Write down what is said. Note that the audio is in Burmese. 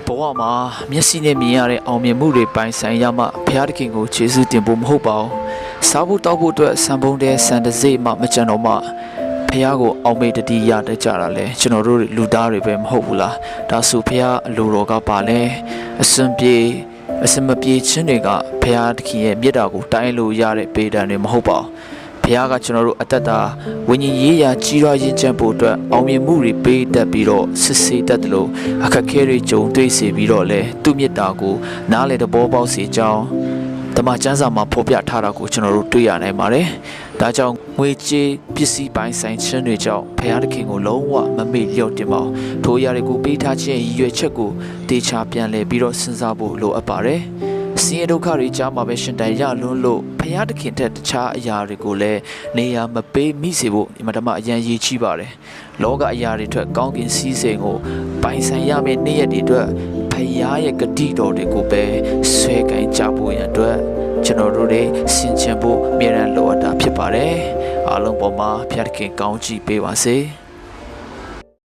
ဘဝမှာမျက်စိနဲ့မြင်ရတဲ့အောင်မြင်မှုတွေပိုင်ဆိုင်ရမှဘုရားသခင်ကိုကျေးဇူးတင်ဖို့မဟုတ်ပါဘူးစားဖို့တောက်ဖို့အတွက်စံပုံးတဲ့စံတစိမှမကြံတော့မှဘုရားကိုအောင်မေတ္တိရတတ်ကြတာလေကျွန်တော်တို့လူသားတွေပဲမဟုတ်ဘူးလားဒါဆိုဘုရားအလိုတော်ကပါလဲအစမပြေခြင်းတွေကဘုရားသခင်ရဲ့မြတ်တာကိုတိုင်းလို့ရတဲ့ပေတံတွေမဟုတ်ပါဘူးဘုရားကကျွန်တော်တို့အသက်တာဝိညာဉ်ရေးရာကြီးရွားရင်ကျန်ဖို့အတွက်အောင်မြင်မှုတွေပေးတတ်ပြီးတော့စစ်ဆေးတတ်တယ်လို့အခက်ခဲတွေကြုံတွေ့စေပြီးတော့လဲသူ့မြတ်တာကိုနားလေသဘောပေါက်စေကြောင်းတမန်ကျမ်းစာမှာဖော်ပြထားတာကိုကျွန်တော်တို့တွေ့ရနိုင်ပါတယ်။ဒါကြောင့်ငွေကြေးပစ္စည်းပိုင်းဆိုင်ခြင်းတွေကြောင့်ဘုရားသခင်ကိုလုံးဝမမေ့လျော့တင်ပါဘူး။ထိုအရာတွေကိုပေးထားခြင်းရည်ရွယ်ချက်ကိုတေချာပြန်လည်ပြီးတော့စဉ်းစားဖို့လိုအပ်ပါတယ်။ဆင်းရဲဒုက္ခတွေကြားမှာပဲရှင်တန်ရလွန်းလို့ဘုရားသခင်တဲ့တခြားအရာတွေကိုလည်းနေရာမပေးမိစေဖို့ဒီမှာဓမ္မအရန်ရည်ကြီးပါတယ်။လောကအရာတွေအတွက်ကောင်းကင်စည်းစိမ်ကိုပိုင်ဆိုင်ရမယ့်နေ့ရက်တွေအတွက်ဘုရားရဲ့ဂတိတော်တွေကိုပဲဆွဲကင်ကြဖို့ရန်အတွက်ကျွန်တော်တို့တွေဆင်ခြင်ဖို့အမြဲတမ်းလိုအပ်တာဖြစ်ပါတယ်အားလုံးပေါ်မှာဘုရားသခင်ကောင်းချီးပေးပါစေ